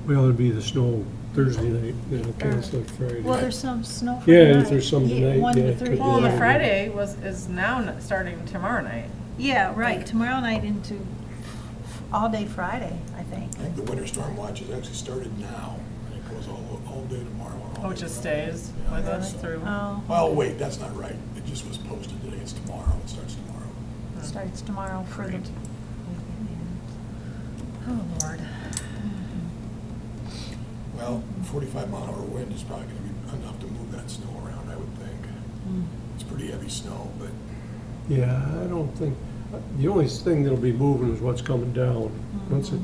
Well, it'd be the snow Thursday night, then it'll cancel it Friday. Well, there's some snow for Yeah, tonight. if there's some tonight, 1 yeah, to it 3. could be Well, the Yeah. Friday is now starting tomorrow night. Yeah, right, tomorrow night into all day Friday, I think. I think the winter storm watch has actually started now, and it goes all day tomorrow. and all Oh, it day just Friday. stays Yeah. with us through. Oh, Well, wait, that's not right. It just was posted today. It's tomorrow. It starts tomorrow. starts tomorrow for the. Great. Oh, Lord. Well, 45-mile-an-hour wind is probably going to be enough to move that snow around, I would think. It's pretty heavy snow, but Yeah, I don't think, the only thing that'll be moving is what's coming down. Once it,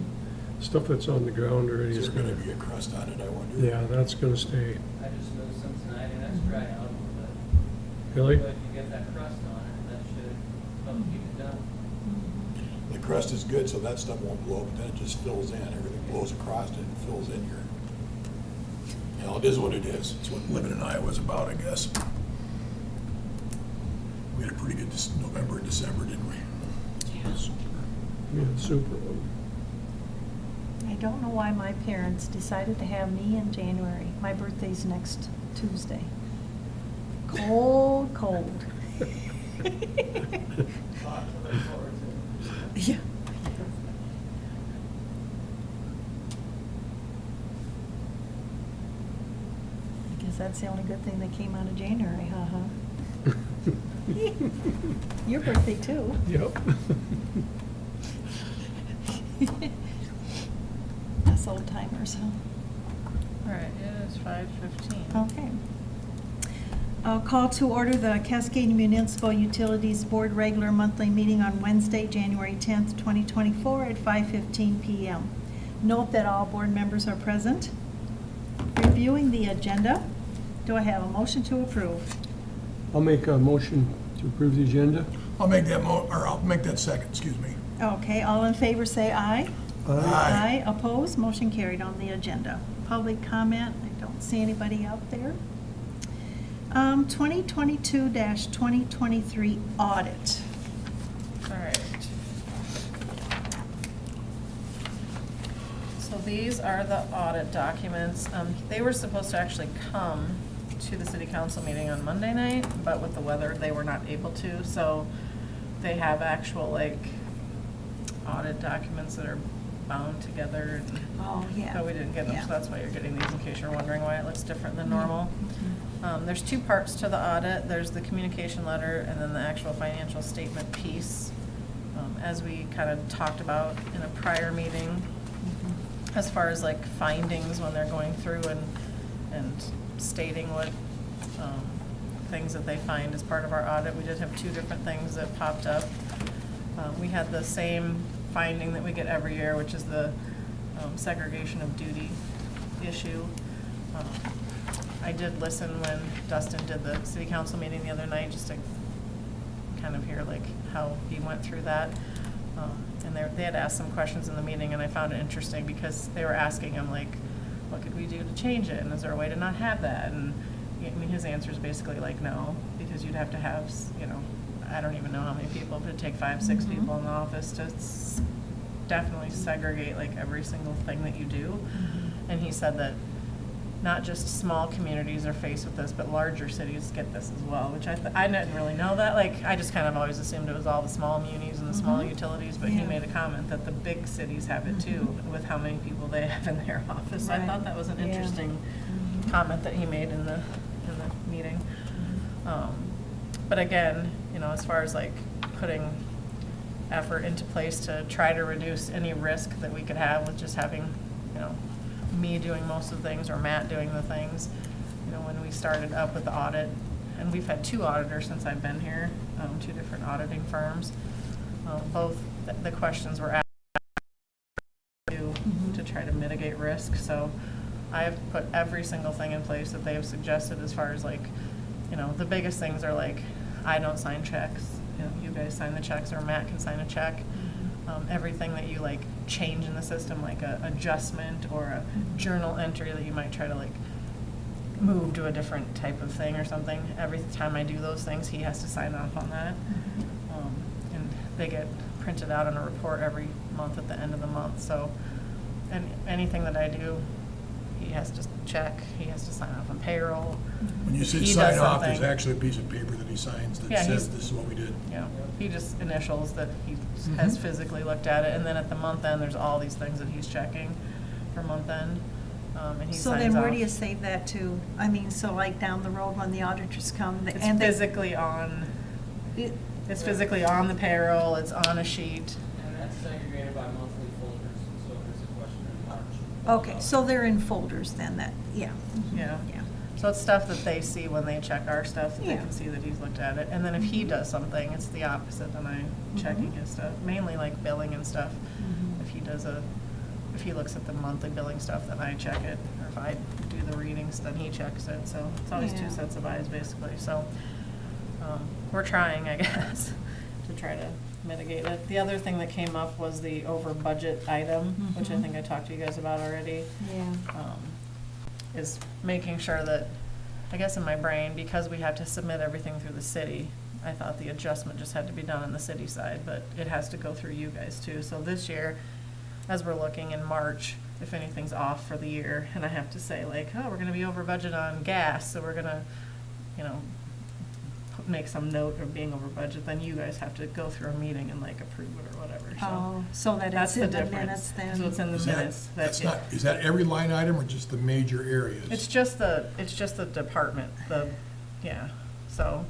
stuff that's on the ground already is is there going gonna, to be a crust on it, I wonder? yeah, that's gonna stay. I just moved some tonight and it's dry out a little bit. Really? But if you get that crust on it, that should help keep it down. The crust is good, so that stuff won't blow, but then it just fills in. Everything blows across it and fills in here. You know, it is what it is. It's what living in Iowa is about, I guess. We had a pretty good November and December, didn't we? Yeah, super. I don't know why my parents decided to have me in January. My birthday's next Tuesday. Cold, cold. Yeah. I guess that's the only good thing that came out of January, huh? Your birthday too. Yep. Us old timers, huh? All right, it is 5:15. Okay. Call to order the Cascade Municipal Utilities Board regular monthly meeting on Wednesday, January 10th, 2024 at 5:15 PM. Note that all board members are present. Reviewing the agenda, do I have a motion to approve? I'll make a motion to approve the agenda. I'll make that I'll make that second, excuse me. Okay, all in favor say aye. Aye. Opposed, motion carried on the agenda. Public comment, I don't see anybody out there. 2022-2023 audit. All right. So these are the audit documents. They were supposed to actually come to the city council meeting on Monday night, but with the weather, they were not able to. So they have actual like audit documents that are bound together. Oh, yeah. But we didn't get them, so that's why you're getting these in case you're wondering why it looks different than normal. There's two parts to the audit. There's the communication letter and then the actual financial statement piece. As we kind of talked about in a prior meeting, as far as like findings when they're going through and stating what things that they find as part of our audit. We did have two different things that popped up. We had the same finding that we get every year, which is the segregation of duty issue. I did listen when Dustin did the city council meeting the other night, just to kind of hear like how he went through that. And they had asked some questions in the meeting, and I found it interesting because they were asking him like, what could we do to change it? And is there a way to not have that? And I mean, his answer is basically like, no, because you'd have to have, you know, I don't even know how many people, but it'd take 5, 6 people in the office to definitely segregate like every single thing that you do. And he said that not just small communities are faced with this, but larger cities get this as well, which I didn't really know that. Like, I just kind of always assumed it was all the small munis and the small utilities, but he Yeah. made a comment that the big cities have it too, with how many people they have in their office. So I Right. thought that was an Yeah. interesting comment that he made in the meeting. But again, you know, as far as like putting effort into place to try to reduce any risk that we could have with just having, you know, me doing most of the things or Matt doing the things. You know, when we started up with the audit, and we've had 2 auditors since I've been here, 2 different auditing firms. Both the questions were asked to try to mitigate risk. So I have put every single thing in place that they have suggested as far as like, you know, the biggest things are like, I don't sign checks. You know, you guys sign the checks or Matt can sign a check. Everything that you like change in the system, like a adjustment or a journal entry that you might try to like move to a different type of thing or something. Every time I do those things, he has to sign off on that. And they get printed out in a report every month at the end of the month. So and anything that I do, he has to check, he has to sign off on payroll. When you say He sign does off, there's something. actually a piece of paper that he signs that Yeah, says he's- this is what we did. You know, he just initials that he has physically looked at it, and then at the month end, there's all these things that he's checking for month end, and he So signs then where do off. you save that to? I mean, so like down the road when the auditors come, It's and they, physically on, it- it's physically on the payroll, it's on a sheet. And that's segregated by monthly folders, so if there's a question in March. okay, so they're in folders then, that, yeah. Yeah. Yeah. So it's stuff that they see when they check our stuff, that they Yeah. can see that he's looked at it. And then if he does something, it's the opposite than I'm checking his stuff, mainly like billing and stuff. If he does if he looks at the monthly billing stuff, then I check it. Or if I do the readings, then he checks it. So it's always Yeah. two sets of eyes, basically. So we're trying, I guess, to try to mitigate it. The other thing that came up was the over budget item, which I think I talked to you guys about already. Yeah. Is making sure that, I guess in my brain, because we have to submit everything through the city, I thought the adjustment just had to be done on the city side, but it has to go through you guys too. So this year, as we're looking in March, if anything's off for the year, and I have to say like, oh, we're gonna be over budget on gas, so we're gonna, you know, make some note of being over budget, then you guys have to go through a meeting and like approve it or whatever, so. Oh, so that That's it's the in the difference. minutes then? So it's in the Is that- minutes. That's it- not, is that every line item or just the major areas? It's just the department, yeah, so,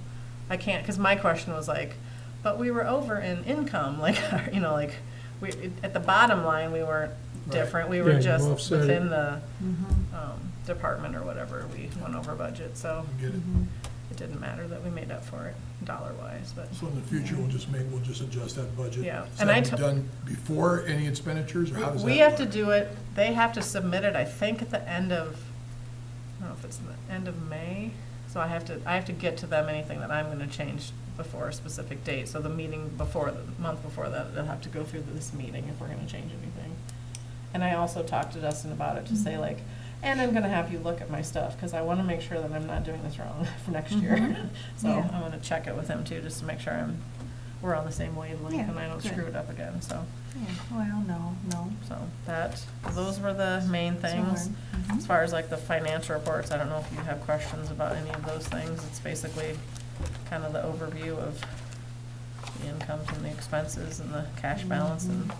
I can't, cause my question was like, but we were over in income, like, you know, like, at the bottom line, we weren't Right. different, we Yeah, were you just offset it. within the, Mhm. department or whatever, we went over budget, so Get it? Mhm. it didn't matter that we made up for it dollar-wise, but. So in the future, we'll just adjust that budget? Yeah, Is and that I be took- done before any expenditures, or how does that We have to work? do it, they have to submit it, I think, at the end of, I don't know if it's the end of May. So I have to get to them anything that I'm gonna change before a specific date. So the meeting before, the month before that, they'll have to go through this meeting if we're gonna change anything. And I also talked to Dustin about it to say like, and I'm gonna have you look at my stuff, cause I wanna make sure that I'm not doing this wrong for next year. Mhm. So Yeah. I'm gonna check it with him too, just to make sure we're on the same wavelength Yeah, and I don't good. screw it up again, so. Yeah, well, no. So those were the main things. Mhm. As far as like the financial reports, I don't know if you have questions about any of those things. It's basically kind of the overview of the incomes and the expenses and the cash balance and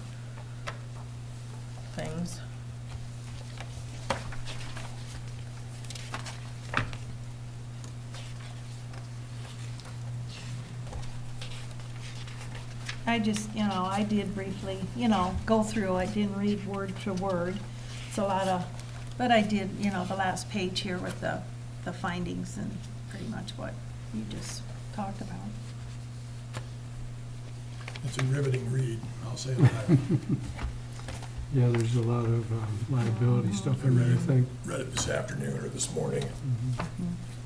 things. I just, I did briefly, go through, I didn't read word to word. It's a lot of, but I did, the last page here with the findings and pretty much what you just talked about. It's a riveting read, I'll say that. Yeah, there's a lot of liability stuff I in there, I read think. it this afternoon or this morning.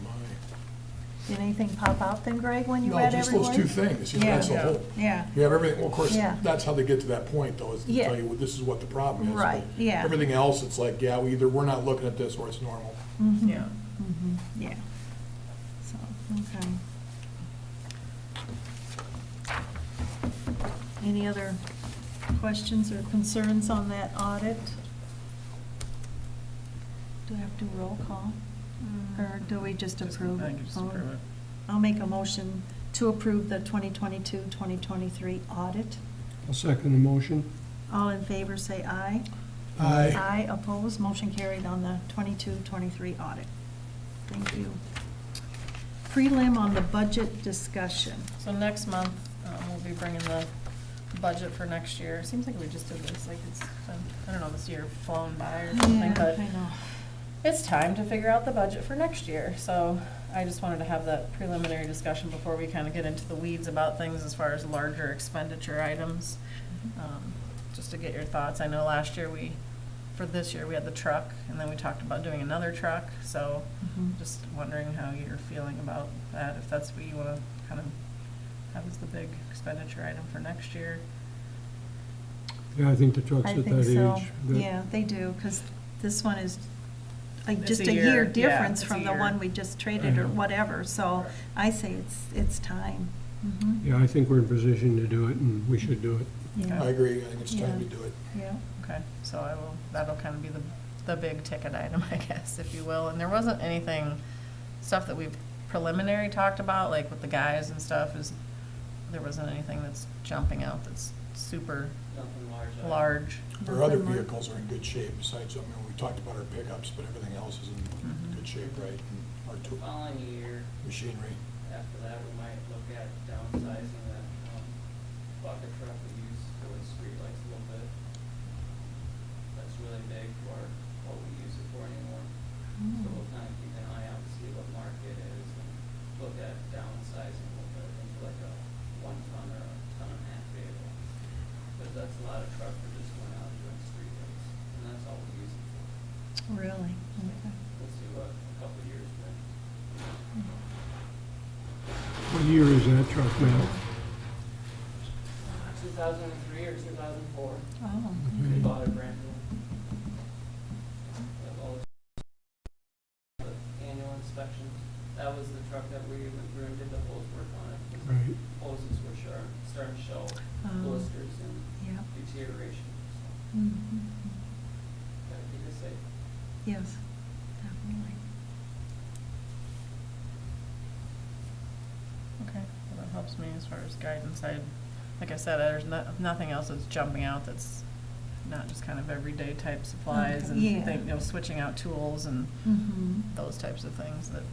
My. Did anything pop out then, Greg, when you No, read just every those word? two things, that's the Yeah. whole. Yeah, You have everything, well, of course, Yeah. that's how they get to that point, though, is to Yeah. tell you, well, this is what the problem is. Right, but yeah. Everything else, it's like, yeah, either we're not looking at this or it's normal. mhm, Yeah. mhm, yeah. So, okay. Any other questions or concerns on that audit? Do I have to roll call? Or do we just approve? I think you just approve it. I'll make a motion to approve the 2022-2023 audit. I'll second the motion. All in favor, say aye. Aye. Aye, opposed, motion carried on the 22-23 audit. Thank you. Prelim on the budget discussion. So next month, we'll be bringing the budget for next year. Seems like we just did this, like it's, I don't know, this year flown by or something, Yeah, but I know. it's time to figure out the budget for next year. So I just wanted to have that preliminary discussion before we kind of get into the weeds about things as far as larger expenditure items. Just to get your thoughts. I know last year for this year, we had the truck, and then we talked about doing another truck. So Mhm. just wondering how you're feeling about that, if that's what you want to kind of have as the big expenditure item for next year. Yeah, I think the truck's I at think that so. age. that- Yeah, they do, because this one is like It's just a a year, year yeah, difference it's a from the year. one we just traded or Mhm. whatever, so I say it's time. Mhm. Yeah, I think we're in position to do it, and we should do it. Yeah. I agree, I think it's time to Yeah. do it. Yeah, Okay, so that'll kind of be the big ticket item, I guess, if you will. And there wasn't anything, stuff that we've preliminary talked about, like with the guys and stuff, there wasn't anything that's jumping out that's super Nothing large. large. Our other Nothing more. vehicles are in good shape besides, I mean, we talked about our pickups, but everything else is in Mhm. good shape, right? And our tool, Following year, machinery. after that, we might look at downsizing that, bucket truck we use for the streetlights a little bit. That's really big for what we use it for anymore. So we'll kind of keep an eye out to see what market is and look at downsizing a little bit into like a 1 ton or a ton and a half vehicle. But that's a lot of truck for just going out and doing streetlights, and that's all we use it for. Really? Okay. We'll see what a couple of years brings. What year is that truck, Matt? 2003 or 2004. Oh, We bought it brand new. With all the annual inspections. That was the truck that we went through and did the hose work on it. Right. Hoses were starting to show blisters and yeah. deterioration. So Mhm. gotta keep it safe. Yes, definitely. Okay, well, that helps me as far as guidance. Like I said, there's nothing else that's jumping out that's not just kind of everyday type supplies Okay, and yeah. switching out tools and Mm-hmm. those types of things that,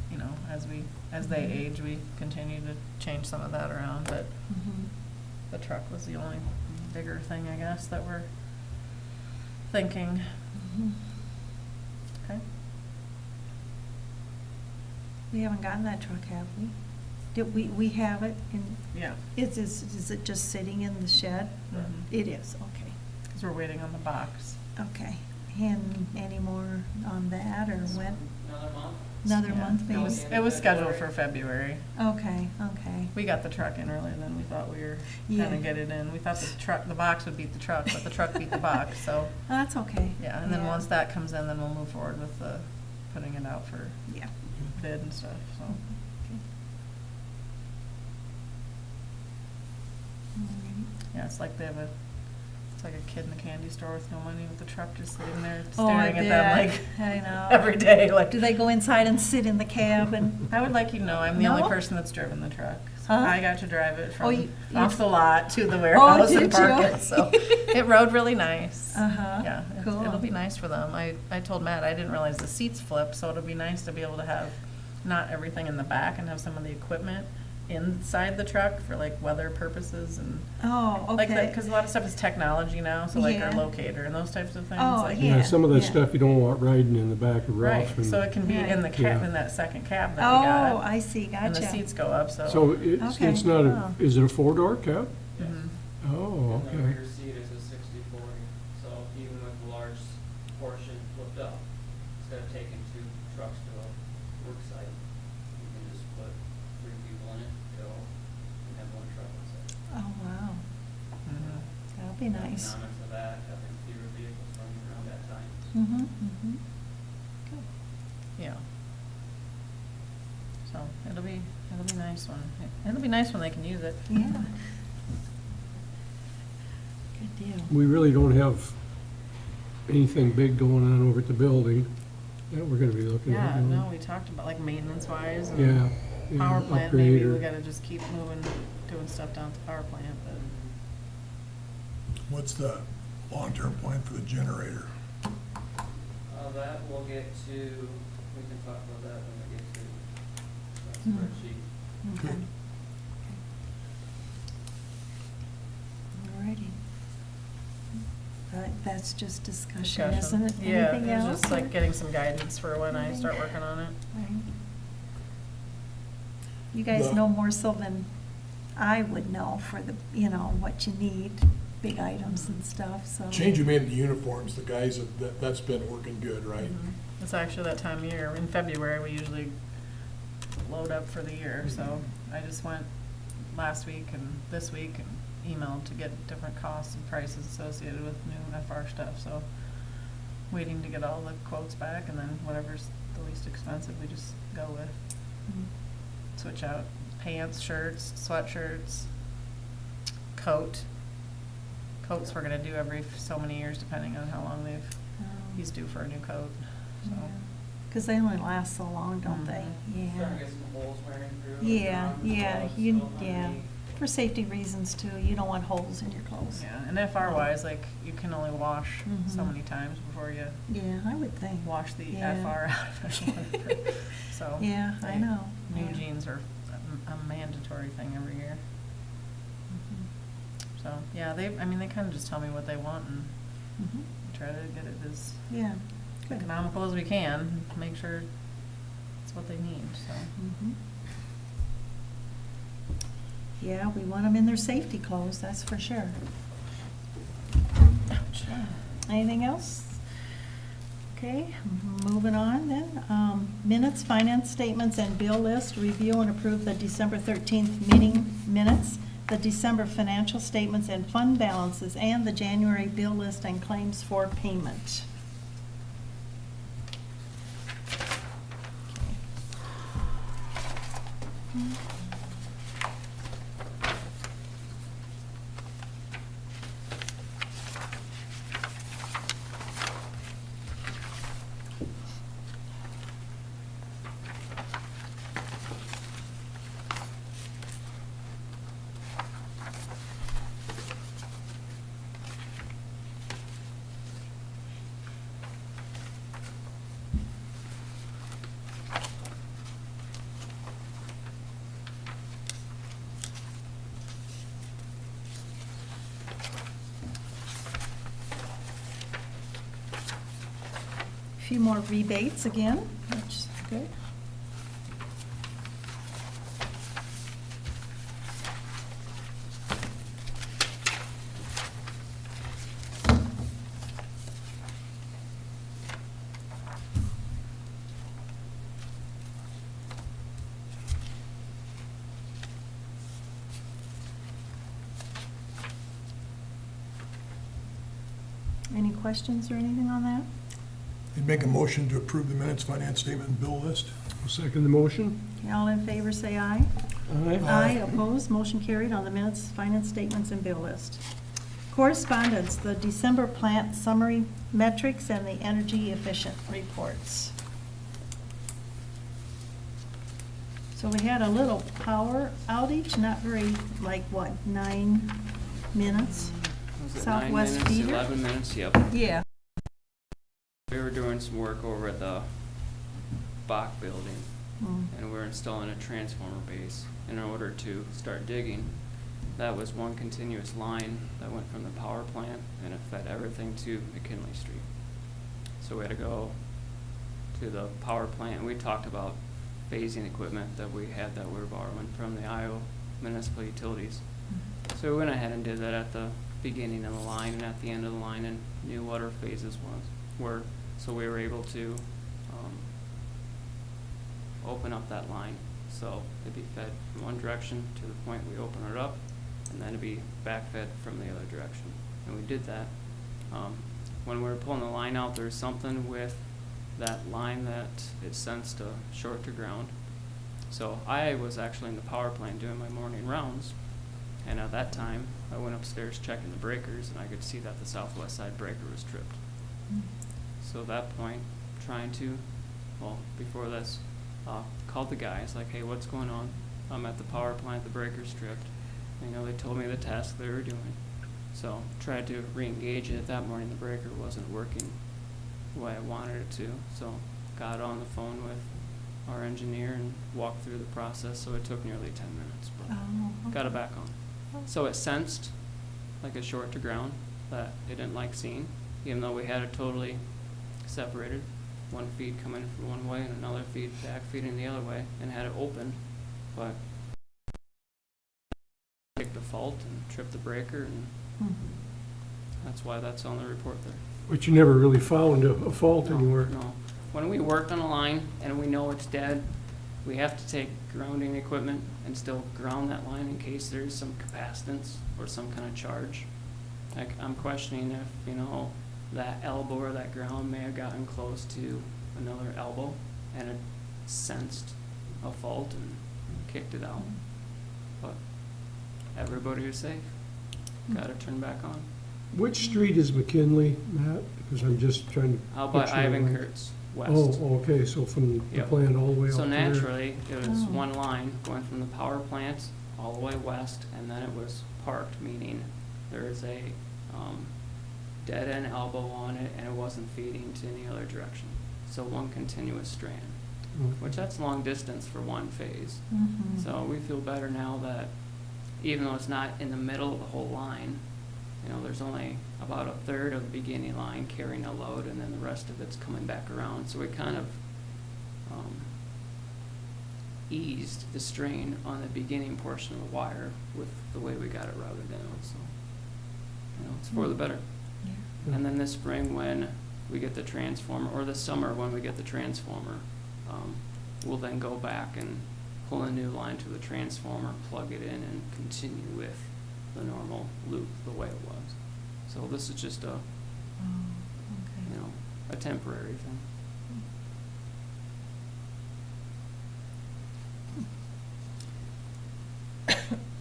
as they age, we continue to change some of that around, but Mm-hmm. the truck was the only bigger thing, I guess, that we're thinking. Mm-hmm. Okay. We haven't gotten that truck, have we? Did we have it in, Yeah, is it just sitting in the shed? Mhm. It is, okay, because we're waiting on the box. okay. And any more on that, or when? Another month? Another Yeah, month, maybe? It was scheduled for February. Okay, okay. We got the truck in earlier than we thought we were Yeah. gonna get it in. We thought the box would beat the truck, but the truck beat the box, so, That's okay. yeah. And then once that comes in, then we'll move forward with putting it out for Yeah. bid and stuff, so. Okay. Alrighty. Yeah, it's like it's like a kid in the candy store with no money with the truck just sitting there Oh, I staring at them bet. like I know. every day, like. Do they go inside and sit in the cab and? I would like you to know, I'm the only No? person that's driven the truck. So Huh? I got to drive it Oh, from you- off the lot to the warehouse and did park you? it, so it rode really nice. Uh-huh. Yeah, Cool. it'll be nice for them. I told Matt, I didn't realize the seats flip, so it'll be nice to be able to have not everything in the back and have some of the equipment inside the truck for like weather purposes and Oh, like that, okay. because a lot of stuff is technology now, so like our Yeah. locator and those types of things. Oh, like, yeah. Yeah, some of that yeah. stuff you don't want riding in the back of Right, Ralph. and- so it can be in the Right. cab, Yeah. in that second cab that we Oh, got. I see, gotcha. And the seats go up, So Okay. it's not Oh. is it a 4-door cab? Yes. Mhm. Oh, And the okay. rear seat is a 60/40, so even with the large portion flipped up, instead of taking 2 trucks to a work site, you can just put 3 people in it, go, and have 1 truck inside. Oh, wow. Mhm. That'll be nice. Economics of that, having fewer vehicles running around at times. Mm-hmm, mm-hmm. Good. Yeah. So it'll be nice it'll be nice when they can use it. Yeah. Good deal. We really don't have anything big going on over at the building that we're gonna be looking at. Yeah, do we? no, we talked about like maintenance wise and Yeah. yeah, power plant, upgrade maybe or- we gotta just keep moving, doing stuff down at the power plant, but What's the long-term plan for the generator? That we'll get to, we can talk about that when we get to that Hmm. spreadsheet. Okay. Alrighty. That's just discussion, isn't it? Yeah, Anything it's else? just like getting some guidance for when I start working on it. Right. You guys The- know more so than I would know for the, what you need, big items and stuff, so. Change you made in the uniforms, the guys, that's been working good, right? Mhm. It's actually that time of year. In February, we usually load up for the year, so I just went last week and this week and emailed to get different costs and prices associated with new FR stuff, so waiting to get all the quotes back, and then whatever's the least expensive, we just go with. Mm. Switch out pants, shirts, sweatshirts, coat, Coats we're gonna do every so many years, depending on how long he's due for a new coat, so. Because they only last so long, don't they? Mhm. Starting to Yeah. get some holes wearing through. Yeah, around the yeah, gloves, you, still yeah. underneath. For safety reasons too, you don't want holes in your clothes. Yeah, and FR wise, like, you can only wash so Mhm. many times before you Yeah, I would think. wash the Yeah. FR out of it. So. Yeah, I know. New Yeah. jeans are a mandatory thing every year. Mhm. So, yeah, they kind of just tell me what they want and Mhm. try to get it as Yeah. Good. economical as we can, make sure it's what they need, so. Mhm. Yeah, we want them in their safety clothes, that's for sure. Anything else? Okay, moving on then. Minutes, finance statements, and bill list. Review and approve the December 13th meeting minutes, the December financial statements and fund balances, and the January bill list and claims for payment. A few more rebates again, which is good. Any questions or anything on that? You'd make a motion to approve the minutes, finance statement, and bill list? I'll second the motion. Okay, all in favor, say aye. Aye. Aye, opposed, motion carried on the minutes, finance statements, and bill list. Correspondence, the December plant summary metrics and the energy efficient reports. So we had a little power outage, not very, like what, 9 minutes? Was it Southwest 9 minutes, feeder? 11 minutes, yep. Yeah. We were doing some work over at the Bach building, Mm. and we're installing a transformer base. In order to start digging, that was one continuous line that went from the power plant, and it fed everything to McKinley Street. So we had to go to the power plant, and we talked about phasing equipment that we had that we were borrowing from the Iowa Municipal Utilities. So we went ahead and did that at the beginning of the line and at the end of the line, and knew what our phases were. So we were able to open up that line. So it'd be fed from one direction to the point we open it up, and then it'd be back fed from the other direction. And we did that. When we were pulling the line out, there's something with that line that it sensed a short to ground. So I was actually in the power plant doing my morning rounds, and at that time I went upstairs checking the breakers, and I could see that the southwest side breaker was tripped. So at that point, before this, called the guys, like, hey, what's going on? I'm at the power plant, the breaker's tripped. They told me the task they were doing. So tried to re-engage it. That morning the breaker wasn't working the way I wanted it to. So got on the phone with our engineer and walked through the process. So it took nearly 10 minutes, but Oh, got it back on. So it sensed like a short to ground that it didn't like seeing, even though we had it totally separated. One feed coming from one way and another feed back feeding the other way, and had it open, but picked the fault and tripped the breaker, and Mhm. that's why that's on the report there. But you never really found a fault No, anywhere. No. When we worked on a line and we know it's dead, we have to take grounding equipment and still ground that line in case there's some capacitance or some kind of charge. Like, I'm questioning if, that elbow or that ground may have gotten close to another elbow and it sensed a fault and kicked it out. But everybody was safe. Got it turned back on. Which street is McKinley, Matt? Because I'm just trying to. Out by picture Ivan the- Kurtz, west. Oh, okay, so from the Yep. plant all the way up So there. naturally, it was Oh. one line going from the power plant all the way west, and then it was parked, meaning there is a dead end elbow on it, and it wasn't feeding to any other direction. So one continuous strand, which that's long distance for one phase. Mhm. So we feel better now that even though it's not in the middle of the whole line, you know, there's only about a third of the beginning line carrying a load, and then the rest of it's coming back around. So we kind of eased the strain on the beginning portion of the wire with the way we got it routed down. So, you know, it's for the better. Yeah. And then this spring, when we get the transformer, or this summer when we get the transformer, we'll then go back and pull a new line to the transformer, plug it in, and continue with the normal loop the way it was. So this is just a, Oh, you okay. know, a temporary thing.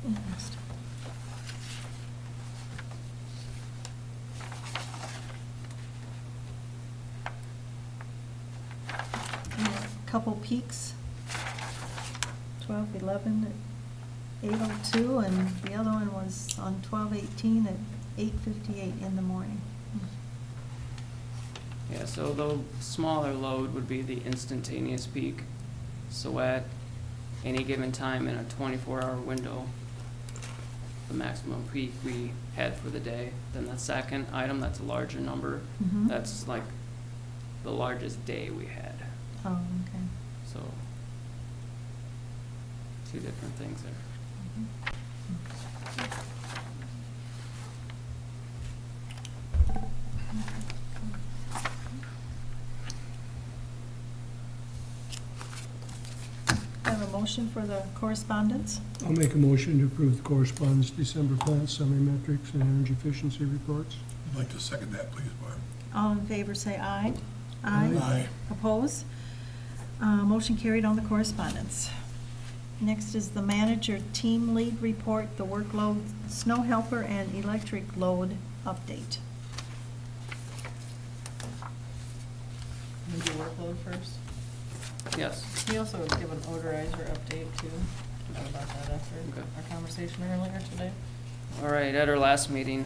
Interesting. Couple peaks, 12:11 at 8:02, and the other one was on 12:18 at 8:58 in the morning. Yeah, so the smaller load would be the instantaneous peak. So at any given time in a 24-hour window, the maximum peak we had for the day. Then the second item, that's a larger number, Mhm. that's like the largest day we had. Oh, okay. So, two different things there. I have a motion for the correspondence. I'll make a motion to approve the correspondence December plant summary metrics and energy efficiency reports. I'd like to second that, please, Barb. All in favor, say aye. Aye. Oppose? Motion carried on the correspondence. Next is the manager team lead report, the workload, snow helper, and electric load update. We do workload first. Yes. We also give an odorizer update too. We'll talk about that after Okay. our conversation earlier today. All right, at our last meeting,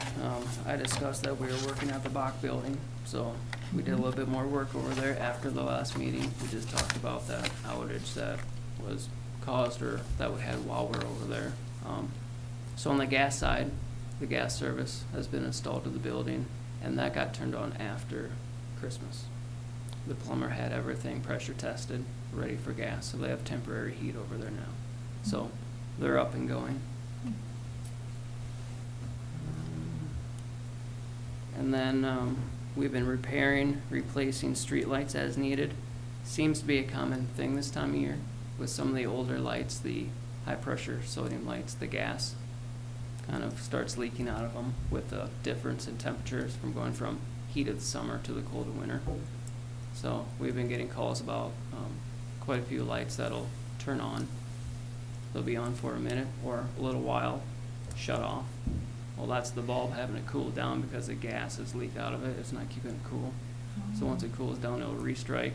I discussed that we were working at the Bach building, so we did a little bit more work over there after the last meeting. We just talked about that outage that was caused or that we had while we were over there. So on the gas side, the gas service has been installed to the building, and that got turned on after Christmas. The plumber had everything pressure tested, ready for gas, so they have temporary heat over there now. So they're up and going. And then we've been repairing, replacing streetlights as needed. Seems to be a common thing this time of year with some of the older lights, the high pressure sodium lights, the gas kind of starts leaking out of them with the difference in temperatures from going from heat of the summer to the cold of winter. So we've been getting calls about quite a few lights that'll turn on. They'll be on for a minute or a little while, shut off. Well, that's the bulb having to cool down because the gas has leaked out of it. It's not keeping it cool. So once it cools down, it'll restrike,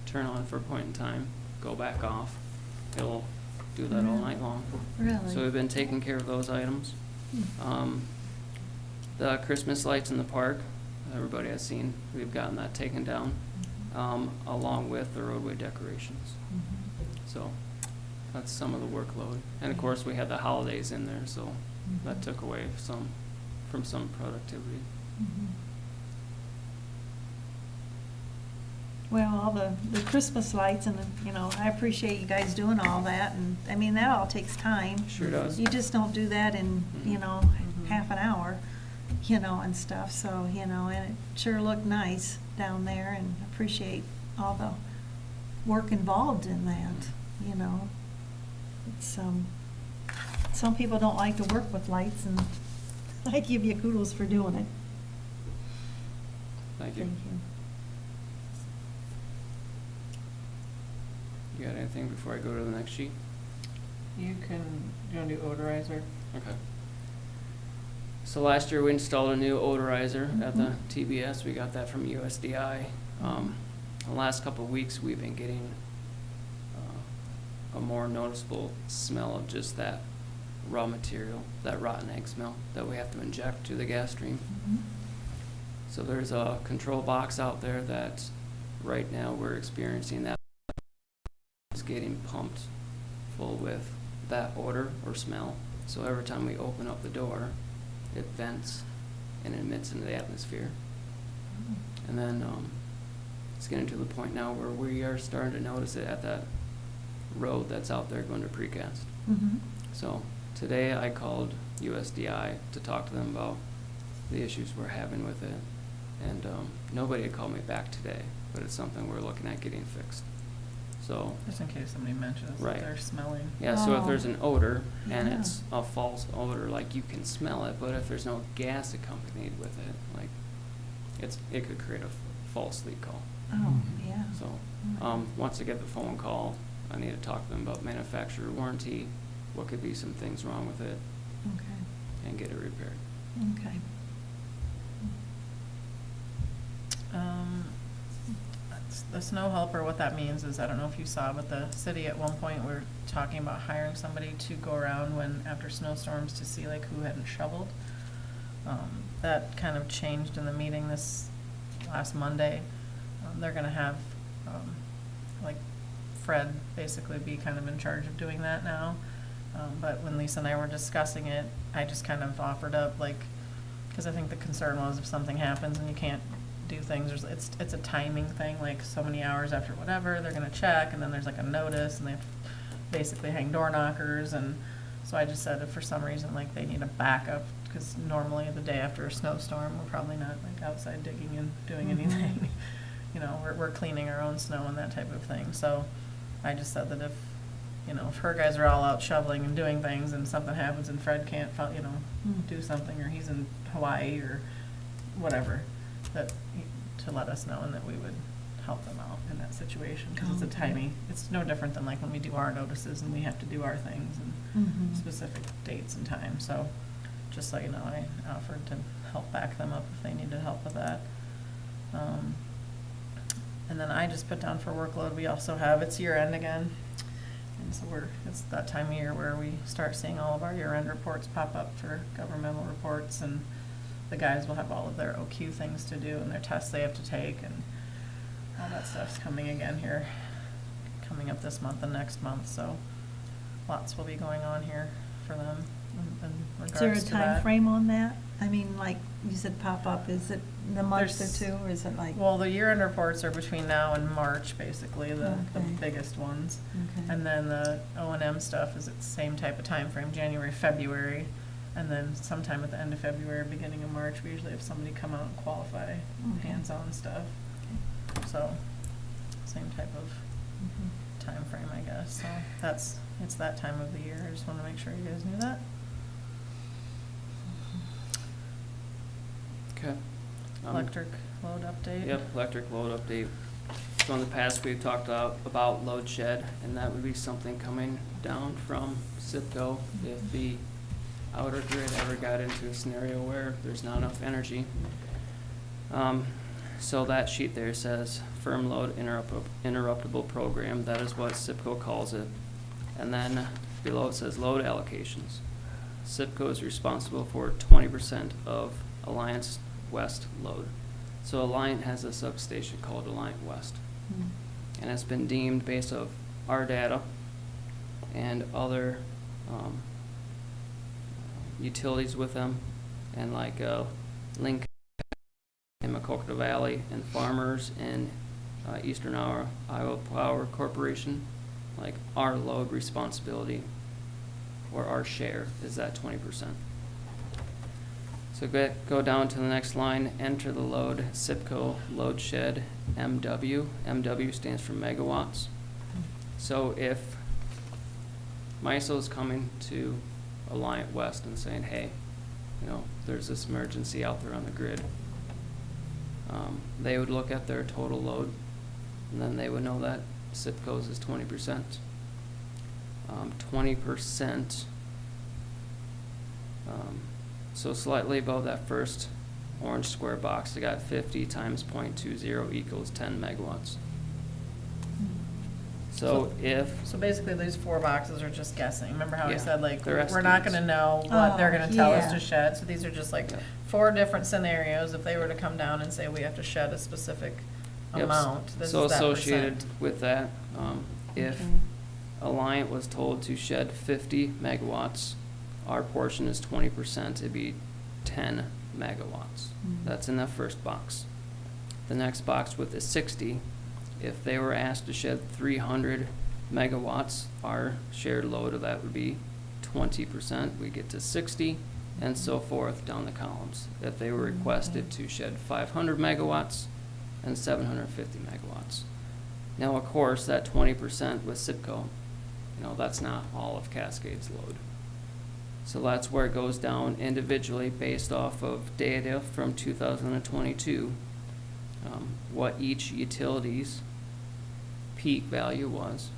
turn on for a point in time, go back off. It'll do that all night long. Really? So we've been taking care of those items. The Christmas lights in the park, everybody has seen, we've gotten that taken down, along with the roadway decorations. So that's some of the workload. And of course, we had the holidays in there, so that took away from some productivity. Well, all the Christmas lights and, you know, I appreciate you guys doing all that, and, I mean, that all takes time. Sure does. You just don't do that in, you Mhm. know, half an hour, you know, and stuff, so, you know, and it sure looked nice down there, and appreciate all the work involved in that, you know. It's, some people don't like to work with lights, and I give you kudos for doing it. Thank you. You got anything before I go to the next sheet? You wanna do odorizer? Okay. So last year we installed a new odorizer at the TBS. We got that from USDI. The last couple of weeks we've been getting a more noticeable smell of just that raw material, that rotten egg smell that we have to inject to the gas stream. So there's a control box out there that right now we're experiencing that it's getting pumped full with that odor or smell. So every time we open up the door, it vents and emits into the atmosphere. And then it's getting to the point now where we are starting to notice it at that road that's out there going to precast. So today I called USDI to talk to them about the issues we're having with it. And nobody had called me back today, but it's something we're looking at getting fixed. So, Just in case somebody mentions Right. that they're smelling. yeah, so if Oh. there's an odor and Yeah. it's a false odor, like you can smell it, but if there's no gas accompanied with it, like it could create a false leak call. Oh, yeah. So, once I get the phone call, I need to talk to them about manufacturer warranty, what could be some things wrong with it, Okay, and get it repaired. okay. The snow helper, what that means is, I don't know if you saw, but the city at one point were talking about hiring somebody to go around after snowstorms to see like who hadn't shoveled. That kind of changed in the meeting this last Monday. They're gonna have, like Fred basically be kind of in charge of doing that now. But when Lisa and I were discussing it, I just kind of offered up, like, because I think the concern was if something happens and you can't do things, it's a timing thing, like so many hours after whatever, they're gonna check, and then there's like a notice, and they have to basically hang door knockers, and so I just said if for some reason, like, they need a backup, because normally the day after a snowstorm, we're probably not like outside digging and doing anything. You know, we're cleaning our own snow and that type of thing, so I just said that if her guys are all out shoveling and doing things and something happens and Fred can't, do something, or he's in Hawaii or whatever, that, to let us know and that we would help them out in that situation, because it's a Okay. timing, it's no different than like when we do our notices and we have to do our things and specific dates and times, so just so you know, I offered to help back them up if they needed help with that. And then I just put down for workload, we also have, it's year end again. And so it's that time of year where we start seeing all of our year-end reports pop up for governmental reports, and the guys will have all of their OQ things to do and their tests they have to take, and all that stuff's coming again here, coming up this month and next month, so lots will be going on here for them in regards Is there a to time that. frame on that? I mean, like you said, pop up, is it the month There's- or two, or is it like? Well, the year-end reports are between now and March, basically, the Okay. biggest ones. Okay. And then the O&M stuff is at the same type of time frame, January, February. And then sometime at the end of February, beginning of March, we usually have somebody come out and qualify Okay. hands-on stuff. So, same type of Mhm. time frame, I guess. So it's that time of the year. I just want to make sure you guys knew that. Okay. Electric load update. Yep, electric load update. So in the past, we've talked about load shed, and that would be something coming down from SIPCO if the outer grid ever got into a scenario where there's not enough energy. So that sheet there says firm load interruptible program. That is what SIPCO calls it. And then below it says load allocations. SIPCO is responsible for 20% of Alliance West load. So Alliant has a substation called Alliant West. And it's been deemed based off our data and other utilities with them, and like Lincoln and Macocota Valley and Farmers and Eastern Iowa Power Corporation, like our load responsibility or our share is that 20%. So go down to the next line, enter the load, SIPCO load shed, MW. MW stands for megawatts. So if MISO is coming to Alliant West and saying, hey, there's this emergency out there on the grid, they would look at their total load, and then they would know that SIPCO's is 20%. 20%. So slightly above that first orange square box, I got 50 times 0.20 equals 10 megawatts. So if, So basically, these 4 boxes are just guessing. Remember how I Yeah, said, like, they're we're not estimates. gonna know what they're gonna tell us yeah. to shed? So these are just like Yeah. 4 different scenarios. If they were to come down and say we have to shed a specific Yep, amount, this is so that associated percent. with that, if Okay. Alliant was told to shed 50 megawatts, our portion is 20%, it'd be 10 megawatts. Mhm. That's in that first box. The next box with the 60, if they were asked to shed 300 megawatts, our shared load of that would be 20%, we get to 60, and so forth down the columns. If they were requested to shed 500 megawatts and 750 megawatts. Now, of course, that 20% with SIPCO, that's not all of Cascade's load. So that's where it goes down individually based off of data from 2022, what each utility's peak value was.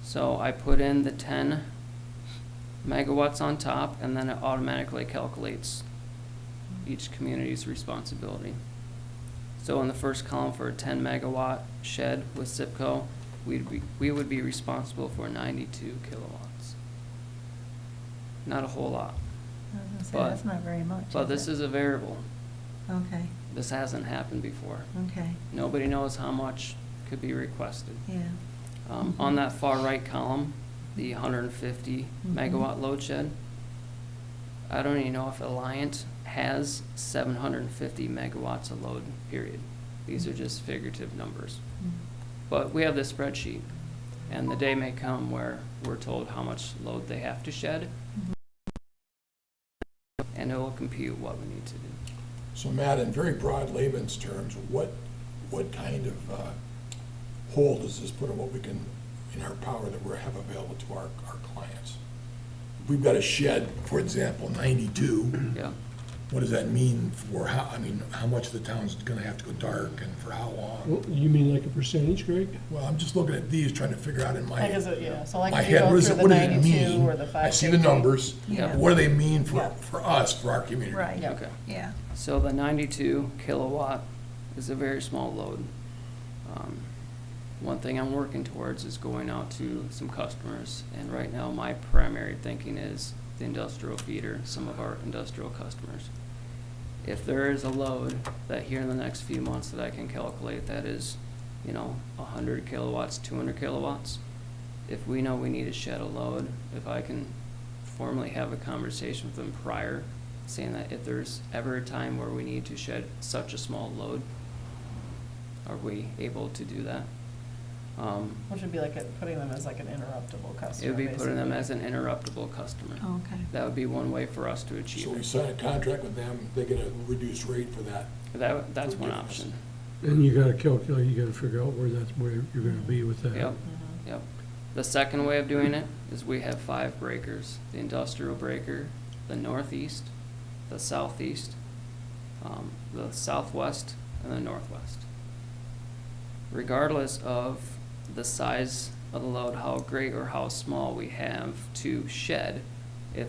So I put in the 10 megawatts on top, and then it automatically calculates each community's responsibility. So in the first column for a 10 megawatt shed with SIPCO, we would be responsible for 92 kilowatts. Not a whole lot, I was gonna say, but- that's not very much. but this it? is a variable. Okay, This hasn't happened before. okay, Nobody knows how much could be requested. yeah. On that far right column, the 150 Mhm. megawatt load shed, I don't even know if Alliant has 750 megawatts of load, period. These are just figurative numbers. Mm. But we have this spreadsheet, and the day may come where we're told how much load they have to shed, Mhm. and it will compute what we need to do. So Matt, in very broad layman's terms, what kind of hold does this put on what we can, in our power that we have available to our clients? If we've got a shed, for example, 92, Yeah. what does that mean for how much of the town's gonna have to go dark and for how long? Well, you mean like a percentage, Greg? Well, I'm just looking at these, trying to figure out in my. Like, is it, yeah, so like my if you head, go what through the does it 92 mean? or the 5 I see the numbers, Yeah. but what do they mean Yeah. for us, for our community? Right, Yeah. Okay. yeah. So the 92 kilowatt is a very small load. One thing I'm working towards is going out to some customers, and right now my primary thinking is the industrial feeder, some of our industrial customers. If there is a load that here in the next few months that I can calculate that is, 100 kilowatts, 200 kilowatts, if we know we need to shed a load, if I can formally have a conversation with them prior, saying that if there's ever a time where we need to shed such a small load, are we able to do that? Which would be like putting them as like an interruptible customer. It would be putting them basically. as an interruptible customer. Okay. That would be one way for us to achieve So we it. sign a contract with them, they get a reduced rate for that. That's one Forgiveness. option. And you gotta calculate, you gotta figure out where you're gonna be with that. Yep, Mhm. yep. The second way of doing it is we have 5 breakers. The industrial breaker, the northeast, the southeast, the southwest, and the northwest. Regardless of the size of the load, how great or how small we have to shed, if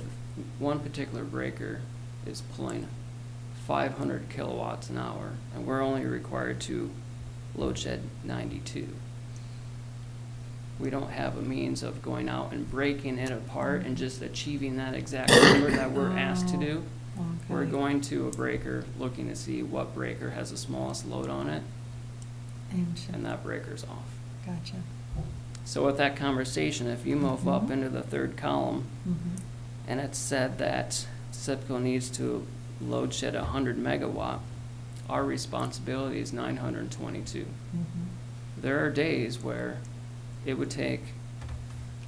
one particular breaker is pulling 500 kilowatts an hour, and we're only required to load shed 92, we don't have a means of going out and breaking it apart and just achieving that exact number that we're asked to do. We're Okay. going to a breaker, looking to see what breaker has the smallest load on it, and that breaker's off. Gotcha. So with that conversation, if you move up Mhm. into the third column, Mhm. and it said that SIPCO needs to load shed 100 megawatt, our responsibility is 922. Mhm. There are days where it would take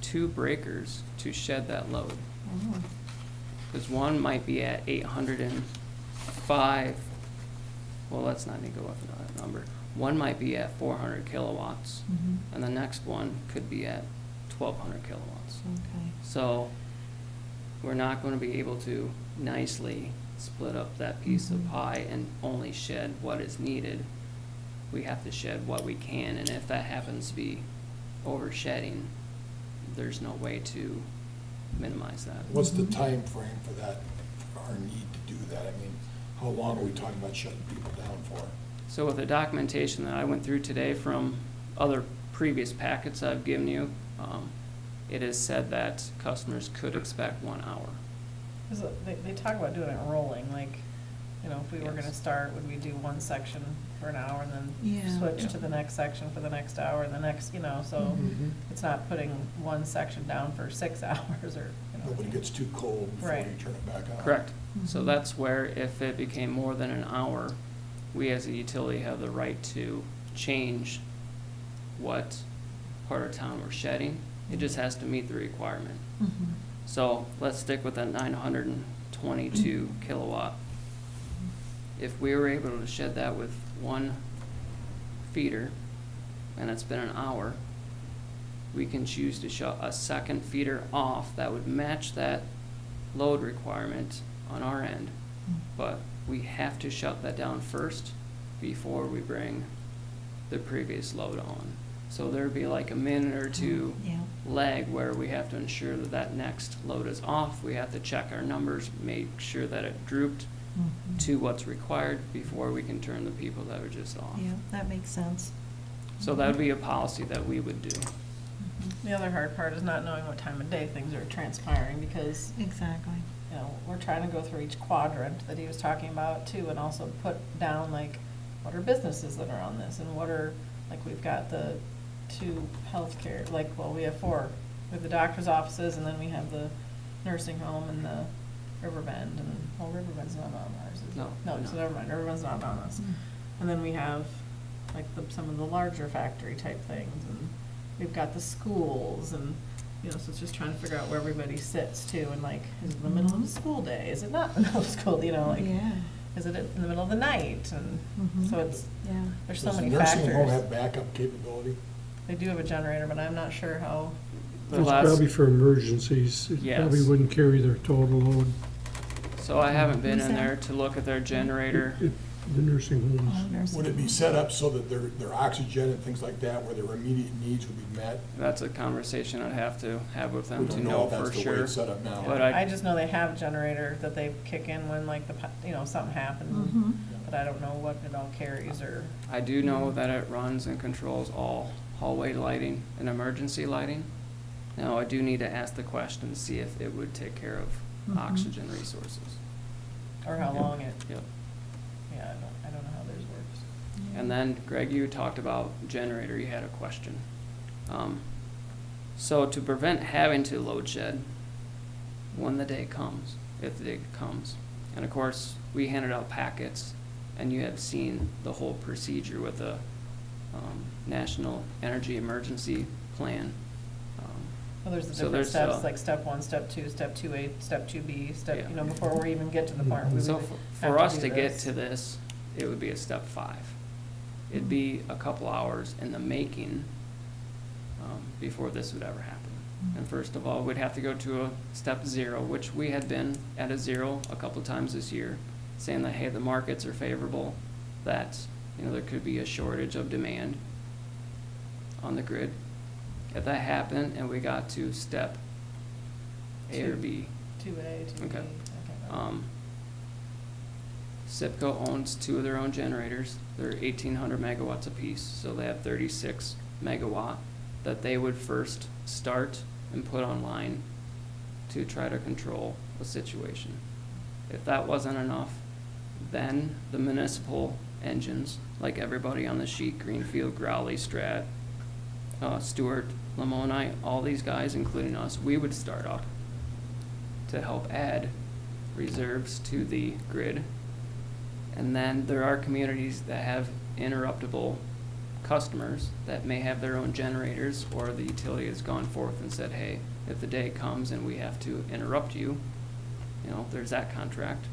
2 breakers to shed that load. Oh. Because one might be at 805, well, let's not even go with that number. One might be at 400 kilowatts, Mhm. and the next one could be at 1200 kilowatts. Okay. So we're not going to be able to nicely split up that piece of Mhm. pie and only shed what is needed. We have to shed what we can, and if that happens to be overshedding, there's no way to minimize that. What's the time frame for that, our need to do that? I mean, how long are we talking about shutting people down for? So with the documentation that I went through today from other previous packets I've given you, it is said that customers could expect 1 hour. 'Cause they talk about doing it rolling, like, you know, if we were Yes. gonna start, would we do one section for an hour and then Yeah. switch Yeah. to the next section for the next hour, and the next, you know, so Mhm. it's not putting one section down for 6 hours or, you know. Nobody gets too cold before you Right. turn it back on. Correct. So Mhm. that's where if it became more than an hour, we as a utility have the right to change what part of town we're shedding. It just has to meet the requirement. Mhm. So let's stick with that 922 kilowatt. If we were able to shed that with one feeder, and it's been an hour, we can choose to shut a second feeder off that would match that load requirement on our end. But we have to shut that down first before we bring the previous load on. So there'd be like a minute or two Yeah. lag where we have to ensure that that next load is off. We have to check our numbers, make sure that it drooped Mhm. to what's required before we can turn the people that are just off. Yeah, that makes sense. So that would be a policy that we would do. Mhm. The other hard part is not knowing what time of day things are transpiring, because, Exactly. you know, we're trying to go through each quadrant that he was talking about too, and also put down, like, what are businesses that are on this, and what are, like, we've got the 2 healthcare, like, well, we have 4. We have the doctor's offices, and then we have the nursing home and the Riverbend, and, well, Riverbend's not on ours, is it? No, No, no. so never mind, Riverbend's not on us. And then we have, like, some of the larger factory type things, and we've got the schools, and, you know, so it's just trying to figure out where everybody sits too, and like, is it in the middle of the school day, is it not in the middle of school, you know, like, Yeah. is it in the middle of the night, and Mhm. so it's, Yeah. there's so many Does the nursing home factors. have backup capability? They do have a generator, but I'm not sure how, The It's last- probably for emergencies. It Yes. probably wouldn't carry their total load. So I haven't been Who's in that? there to look at their generator. The nursing Oh, homes. nursing Would it be home. set up so that their oxygen and things like that, where their immediate needs would be met? That's a conversation I'd have to have with We them to don't know know if for that's the way sure. it's set up now. But I just know they have a generator that they kick in when like you know, something happened, Mhm. but I don't know what it all carries, or, I do know that it runs and controls all hallway lighting and emergency lighting. Now, I do need to ask the question to see if it would take care of Mhm. oxygen resources. or how Yep. long it, Yep. yeah, I don't know how theirs works. And then, Greg, you talked about generator, you had a question. So to prevent having to load shed when the day comes, if the day comes, and of course, we handed out packets, and you have seen the whole procedure with the National Energy Emergency Plan. Well, there's the So different there's, steps, like step 1, step 2, step 2A, step 2B, step, Yeah. you know, before we even get to the point where we So would for have us do to get this. to this, it would be a step 5. It'd be a couple hours in the making before this would ever happen. And first of all, we'd have to go to a step 0, which we had been at a 0 a couple times this year, saying that, hey, the markets are favorable, that, you know, there could be a shortage of demand on the grid. If that happened and we got to step A or B, 2A, 2B, Okay. I can't remember. SIPCO owns 2 of their own generators. They're 1,800 megawatts apiece, so they have 36 megawatt that they would first start and put online to try to control the situation. If that wasn't enough, then the municipal engines, like everybody on the sheet, Greenfield, Growley, Strat, Stewart, Lamoni, all these guys, including us, we would start up to help add reserves to the grid. And then there are communities that have interruptible customers that may have their own generators, or the utility has gone forth and said, hey, if the day comes and we have to interrupt you, you know, there's that contract.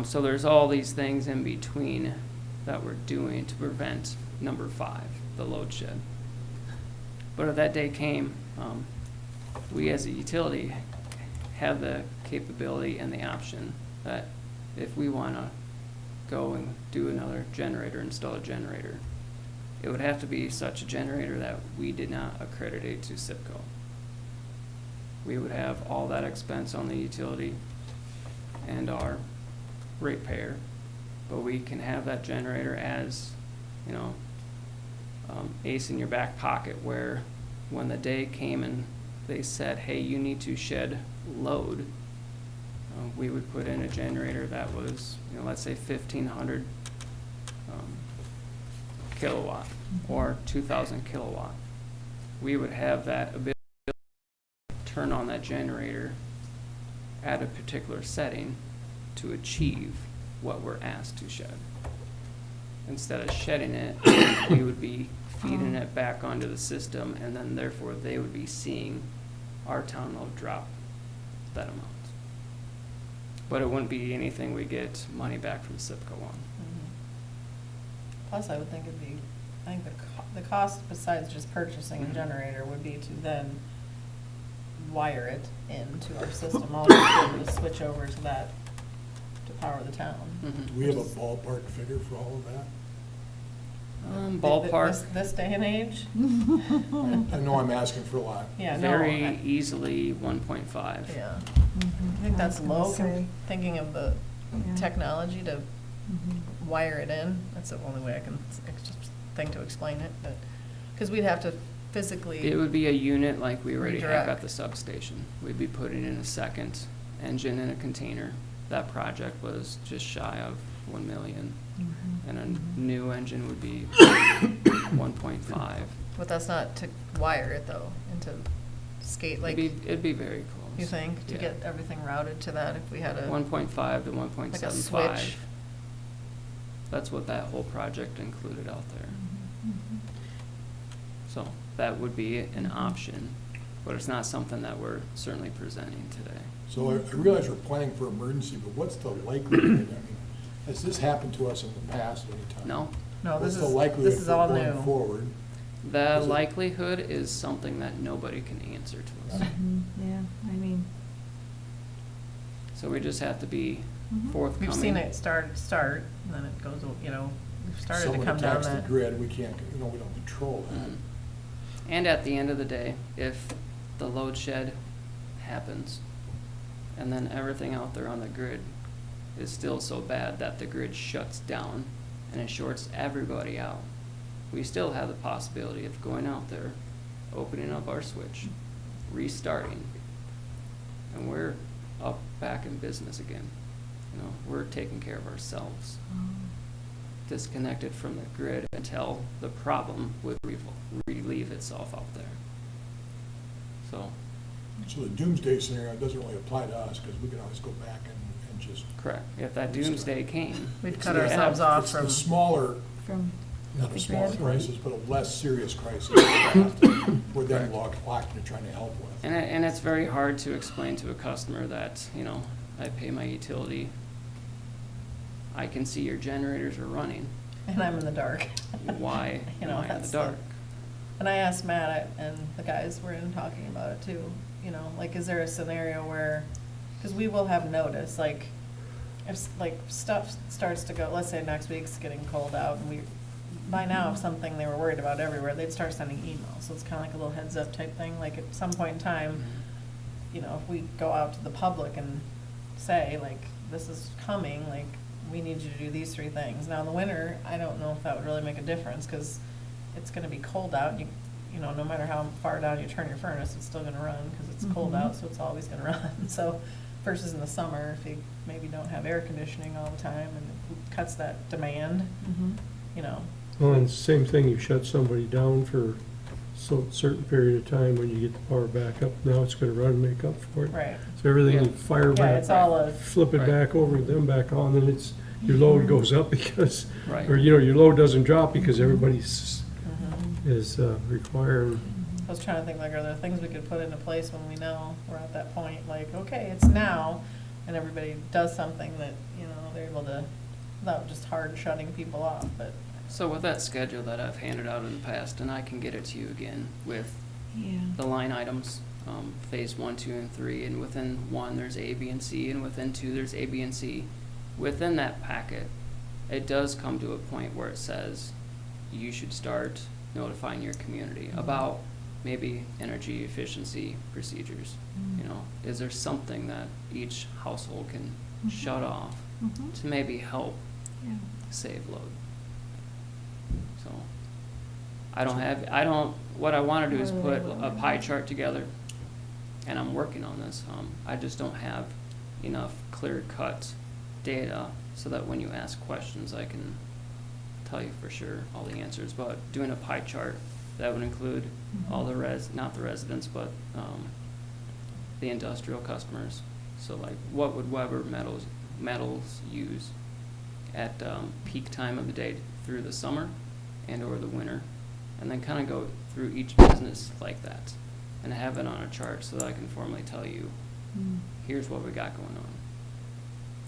So there's all these things in between that we're doing to prevent number 5, the load shed. But if that day came, we as a utility have the capability and the option that if we want to go and do another generator, install a generator, it would have to be such a generator that we did not accreditate to SIPCO. We would have all that expense on the utility and our ratepayer, but we can have that generator as, you know, ace in your back pocket, where when the day came and they said, hey, you need to shed load, we would put in a generator that was, you know, let's say 1,500 kilowatt or 2,000 kilowatt. We would have that ability to turn on that generator at a particular setting to achieve what we're asked to shed. Instead of shedding it, we would be feeding it back onto the system, and then therefore they would be seeing our town load drop that amount. But it wouldn't be anything we get money back from SIPCO on. Plus, I would think it'd be, I think the cost besides just purchasing a generator would be to then wire it into our system, also to be able to switch over to that to power the town. Do we have a ballpark figure for all of that? Ballpark, This day and age? I know I'm asking for a lot. Yeah, no. very easily 1.5. Yeah, Mhm. I think that's I was gonna low, say, thinking of the yeah. technology to Mhm. wire it in. That's the only way I can think to explain it, but, because we'd have to physically. It would be a unit like we already have at Redirect. the substation. We'd be putting in a second engine in a container. That project was just shy of 1 million, Mhm. and a Mhm. new engine would be 1.5. But that's not to wire it though, into skate, like, It'd be very close. you think, to Yeah. get everything routed to that if we had a. 1.5 to 1.75. switch. That's what that whole project included out there. Mhm. So that would be an option, but it's not something that we're certainly presenting today. So I realize we're planning for emergency, but what's the likelihood? I mean, has this happened to us in the past anytime? No? No, What's this the is, likelihood this is for all going new. forward? The Is it- likelihood is something that nobody can answer to us. Mhm. Yeah, I mean. So we just have to be Mhm. forthcoming. We've seen it start, and then it goes, you know, we've started to Someone come down attacks the that. grid, we can't, we don't control that. Mhm. And at the end of the day, if the load shed happens, and then everything out there on the grid is still so bad that the grid shuts down and it shorts everybody out, we still have the possibility of going out there, opening up our switch, restarting, and we're up back in business again. You know, we're taking care of ourselves, disconnected from the grid until the problem would relieve itself out there. So, So the doomsday scenario doesn't really apply to us, because we can always go back and just. correct, if that doomsday came. We've It's cut the- ourselves off It's from. the smaller, From. not a the smaller grid. crisis, but a less serious crisis. We're then Correct. locked into trying to help with. And it's very hard to explain to a customer that, you know, I pay my utility, I can see your generators are running, And I'm in the dark. why You am know, I in that's the dark? And I asked Matt, and the guys were in talking about it too, you know, like, is there a scenario where, because we will have notice, like, if, like, stuff starts to go, let's say next week's getting cold out, and we, by now, if something they were worried about everywhere, they'd start sending emails, so it's kind of like a little heads up type thing, like, at some point in time, you know, if we go out to the public and say, like, this is coming, like, we need you to do these 3 things. Now, in the winter, I don't know if that would really make a difference, because it's gonna be cold out, you know, no matter how far down you turn your furnace, it's still gonna run, because it's cold Mhm. out, so it's always gonna run. So, versus in the summer, if you maybe don't have air conditioning all the time, and it cuts that demand, Mhm. you know. Well, and same thing, you shut somebody down for so certain period of time, when you get the power back up, now it's gonna run and make up for it. Right. So everything you Yeah. fire Yeah, back, it's all a, flip it Right. back over, then back on, then it's, your load goes up because, Right. or, you know, your load doesn't drop because everybody's, mhm. is requiring. I was trying to think, like, are there things we could put into place when we know we're at that point, like, okay, it's now, and everybody does something that, you know, they're able to, without just hard shutting people off, but. So with that schedule that I've handed out in the past, and I can get it to you again with Yeah. the line items, phase 1, 2, and 3, and within 1, there's A, B, and C, and within 2, there's A, B, and C. Within that packet, it does come to a point where it says you should start notifying your community about maybe energy efficiency procedures. You know, is there something that each household can shut off Mhm. to maybe help Yeah. save load. So, what I wanna do is What do put they a want? pie chart together, and I'm working on this. I just don't have enough clear-cut data so that when you ask questions, I can tell you for sure all the answers. But doing a pie chart, that would include all the not the residents, but, the industrial customers. So like, what would Weber Metals use at, peak time of the day through the summer and or the winter? And then kind of go through each business like that and have it on a chart so that I can formally tell you, here's what we got going on.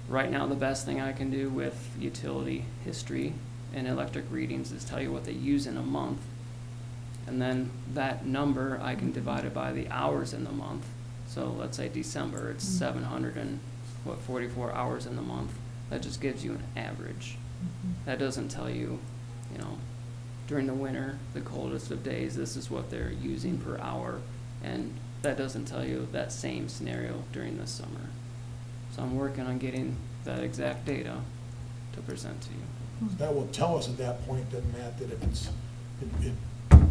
Right now, the best thing I can do with utility history and electric readings is tell you what they use in a month. And then that number, I can divide it by the hours in the month. So let's say December, it's 44 hours in the month. That just gives you an average. That doesn't tell you, during the winter, the coldest of days, this is what they're using per hour. And that doesn't tell you that same scenario during the summer. So I'm working on getting that exact data to present to you. That will tell us at that point then, Matt, that if it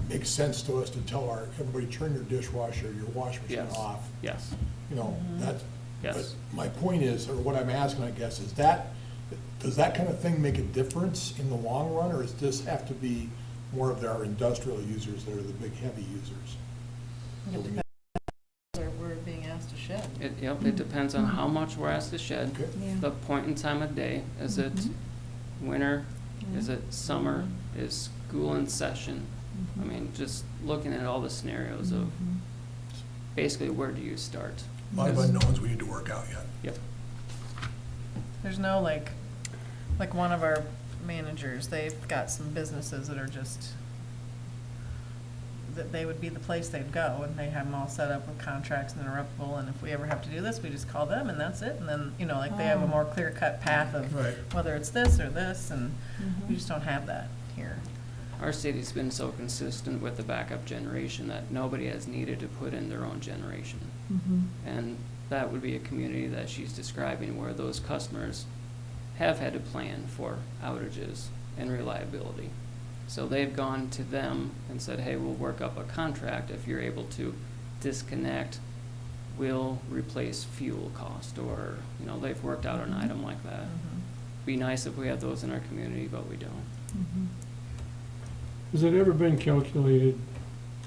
makes sense to us to tell everybody, turn your dishwasher, your wash machine Yes. off. Yes. That's, Yes. but my point is, or what I'm asking, I guess, is does that kind of thing make a difference in the long run, or does this have to be more of our industrial users that are the big heavy users? It depends whether we're being asked to shed. It depends on how much we're asked to shed, Okay. Yeah. the point in time of day. Is it winter? Is it summer? Is school in session? I mean, just looking at all the scenarios of basically where do you start? A lot of unknowns we need to work out yet. Yep. There's no like one of our managers, they've got some businesses that are just, that they would be the place they'd go, and they have them all set up with contracts and interruptible, and if we ever have to do this, we just call them, and that's it, and then, they have a more clear-cut path of Right. whether it's this or this, and we just don't have that here. Our city's been so consistent with the backup generation that nobody has needed to put in their own generation. And that would be a community that she's describing where those customers have had to plan for outages and reliability. So they've gone to them and said, hey, we'll work up a contract if you're able to disconnect, we'll replace fuel cost, or, they've worked out an item like that. Be nice if we had those in our community, but we don't. Has it ever been calculated,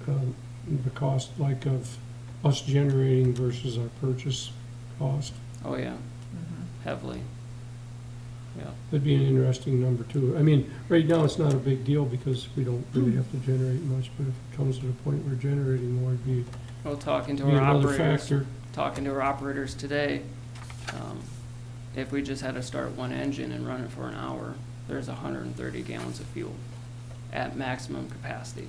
the cost like of us generating versus our purchase cost? Oh, yeah, heavily. Yeah. That'd be an interesting number too. I mean, right now, it's not a big deal because we don't really have to generate much, but if it comes to the point where generating more, it'd be Well, talking to be our another operators. factor. Talking to our operators today, if we just had to start one engine and run it for an hour, there's 130 gallons of fuel at maximum capacities.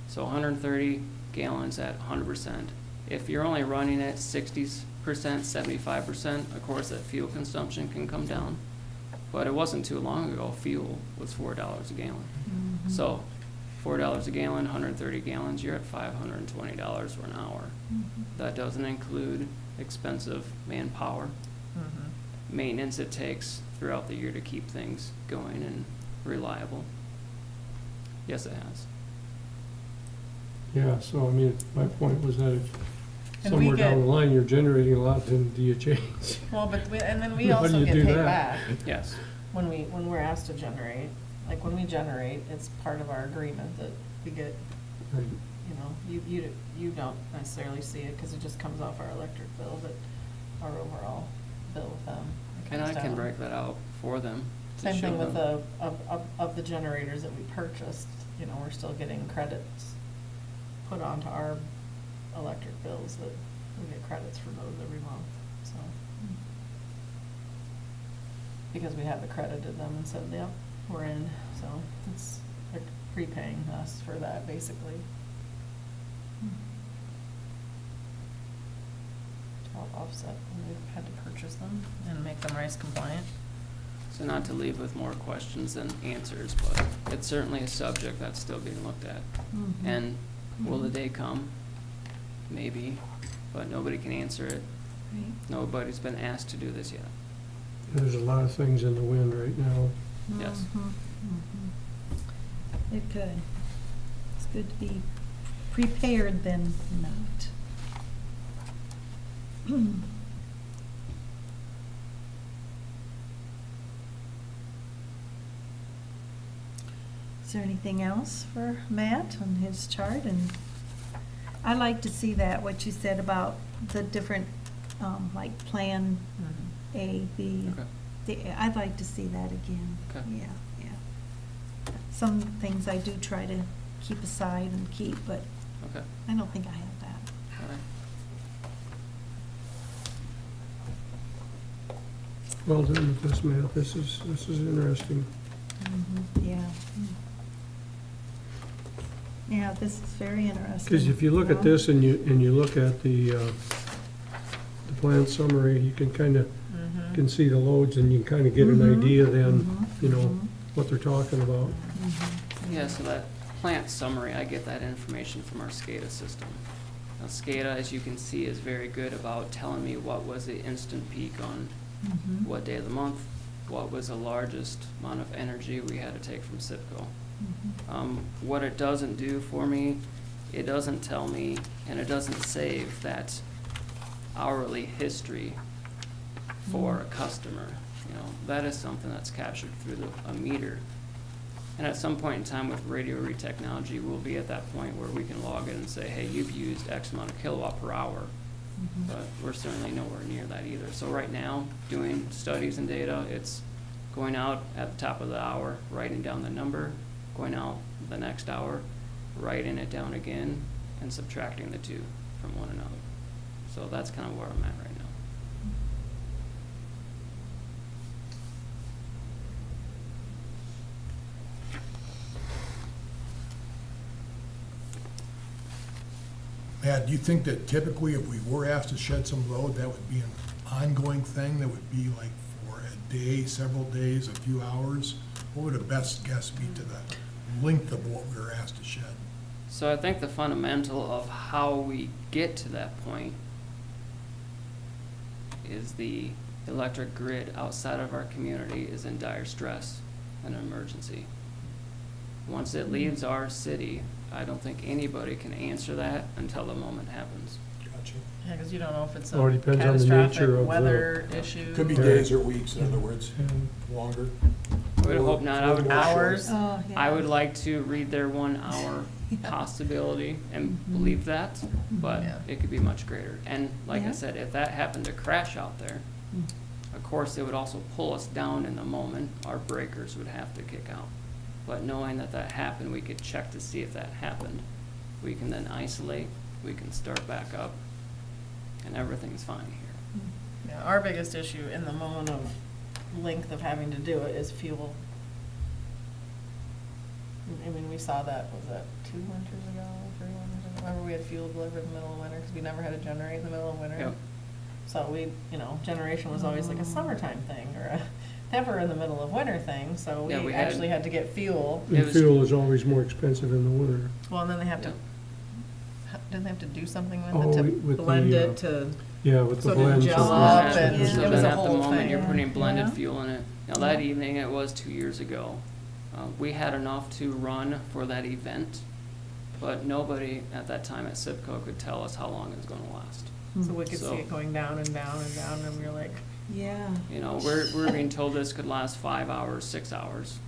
So 130 gallons at 100%. If you're only running at 60%, 75%, of course that fuel consumption can come down. But it wasn't too long ago, fuel was $4 a gallon. So $4 a gallon, 130 gallons, you're at $520 for an hour. That doesn't include expensive manpower, maintenance it takes throughout the year to keep things going and reliable. Yes, it has. Yeah, so I mean, my point was that if And we somewhere down get- the line you're generating a lot, then do you change? Well, but and then we How do also you get do paid that? back Yes. when we're asked to generate. Like when we generate, it's part of our agreement that we get, Right. you don't necessarily see it because it just comes off our electric bill, but our overall bill with them. it And I comes can down. break that out for them. to Same show thing with them. of the generators that we purchased, we're still getting credits put onto our electric bills that we get credits for those every month, so. Because we have accredited them and said, yep, we're in, so it's, they're prepaying us for that, basically. To help offset when we've had to purchase them and make them RICE compliant. So not to leave with more questions than answers, but it's certainly a subject that's still being looked at. And will the day come? Maybe, but nobody can answer it. Right. Nobody's been asked to do this yet. There's a lot of things in the wind right now. Yes. Mhm, mhm. It could. It's good to be prepared than not. Is there anything else for Matt on his chart? And I like to see that, what you said about the different, like Plan A, B. Okay. I'd like to see that again. Okay. Yeah, yeah. Some things I do try to keep aside and keep, but Okay. I don't think I have that. All right. Well done with this, Matt. This is interesting. Yeah. Yeah, this is very interesting. Because if you look at this and you look at the plan summary, you can kind of, can see the loads and you can kind of get an Mhm. idea then, Mhm. you know, Mhm. what they're talking about. Yeah, so that plant summary, I get that information from our SCADA system. Now, SCADA, as you can see, is very good about telling me what was the instant peak on Mhm. what day of the month, what was the largest amount of energy we had to take from SIPCO. Mhm. What it doesn't do for me, it doesn't tell me, and it doesn't save that hourly history for a customer. You know, that is something that's captured through a meter. And at some point in time with radio read technology, we'll be at that point where we can log in and say, hey, you've used X amount of kilowatt per hour. Mhm. But we're certainly nowhere near that either. So right now, doing studies and data, it's going out at the top of the hour, writing down the number, going out the next hour, writing it down again, and subtracting the two from one another. So that's kind of where I'm at right now. Matt, do you think that typically if we were asked to shed some load, that would be an ongoing thing, that would be like for a day, several days, a few hours? What would a best guess be to the length of what we were asked to shed? So I think the fundamental of how we get to that point is the electric grid outside of our community is in dire stress and emergency. Once it leaves our city, I don't think anybody can answer that until the moment happens. Gotcha. Yeah, because you don't know if it's Or a it depends on the catastrophic nature of the- weather issue. Could be Right. days or weeks, in other words, And longer. I would hope not. I would, More short. Hours. Oh, yeah. I would like to read their 1 hour Yeah. possibility and Mhm. believe that, but Yeah. it could be much greater. And like Yeah. I said, if that happened to crash out there, of course, it would also pull us down in the moment. Our breakers would have to kick out. But knowing that that happened, we could check to see if that happened. We can then isolate, we can start back up, and everything's fine here. Yeah, our biggest issue in the moment of length of having to do it is fuel. I mean, we saw that, was that 2 winters ago, 3 winters ago? Remember we had fuel delivered in the middle of winter, because we never had a generator in the middle of winter? Yep. So we, generation was always like a summertime thing, or a never in the middle of winter thing, so Yeah, we we had- actually had to get fuel. It and was- fuel is always more expensive in the winter. Well, and then they have to, Yeah. didn't they have to do something with Oh, it to with the, blend it to, Yeah, with So the did blend. gel so up there's- and there's it a- was then a at the whole moment, thing. you're putting blended Yeah. fuel in it. Now, that evening, it was 2 years ago. We had enough to run for that event, but nobody at that time at SIPCO could tell us how long it was gonna last. so we could So- see it going down and down and down, and we were like, Yeah. You know, we're being told this could last 5 hours, 6 hours.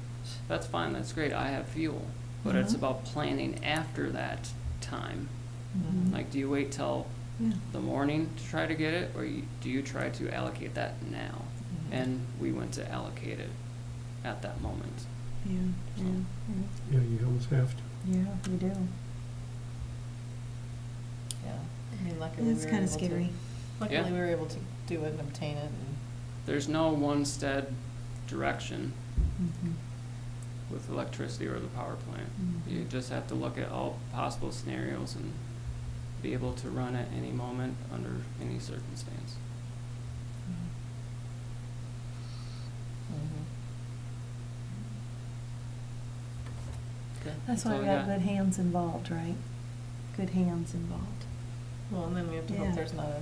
That's fine, that's great, I have fuel. But it's Mhm. about planning after that time. Mhm. Like, do you wait till Yeah. the morning to try to get it, or do you try to allocate that now? Mhm. And we went to allocate it at that moment. Yeah, yeah, Yeah, you almost have to. yeah, we do. yeah. I mean, luckily we were It's able to. kind of scary. Luckily, Yeah. we were able to do it and obtain it, and There's no one stead direction Mhm. with electricity or the power plant. Mhm. You just have to look at all possible scenarios and be able to run at any moment under any circumstance. Okay, That's why all we I got good hands involved, right? Good hands involved. well, and then we have to Yeah. hope there's not a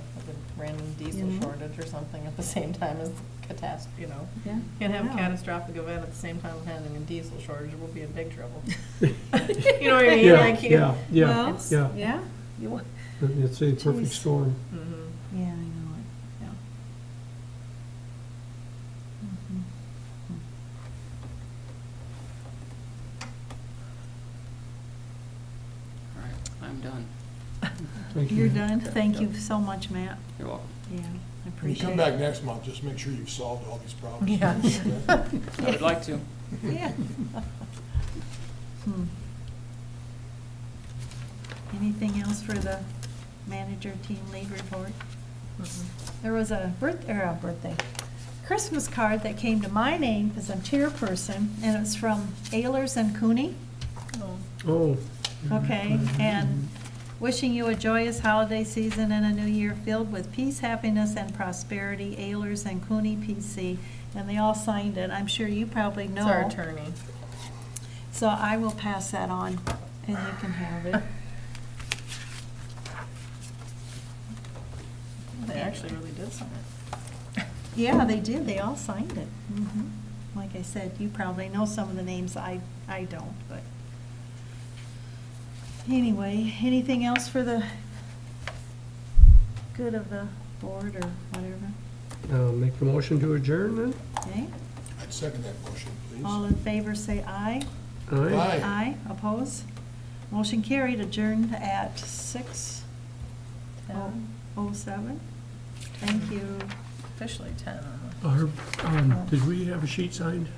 random diesel Mhm. shortage or something at the same time as catastrophe, Yeah. can't have I a know. catastrophic event at the same time of having a diesel shortage, we'll be in big trouble. You know what I mean? Yeah, Like, you- yeah, yeah, Well, It's- yeah. Yeah, you, It's a perfect Jeez. storm. Mhm. yeah, I know it, yeah. Mhm. All right, I'm done. Thank you. You're done? Thank you so much, Matt. You're welcome. Yeah, I When you appreciate it. come back next month, just make sure you've solved all these problems. Yeah. I would like to. Yeah. Hmm. Anything else for the manager team lead report? There was a birthday, Christmas card that came to my name because I'm chairperson, and it's from Ehlers and Cooney. Oh. Oh. Okay, and wishing you a joyous holiday season and a new year filled with peace, happiness, and prosperity, Ehlers and Cooney PC. And they all signed it. I'm sure you probably know. It's our attorney. So I will pass that on, and you can have it. They actually really did sign it. Yeah, they did. They all signed it. Like I said, you probably know some of the names. I don't, but. Anyway, anything else for the good of the board or whatever? Make the motion to adjourn then? Okay? I'd second that motion, please. All in favor, say aye. Aye. Aye, oppose? Motion carried, adjourned at 6:07. Thank you. Officially 10 on the. Did we have a sheet signed?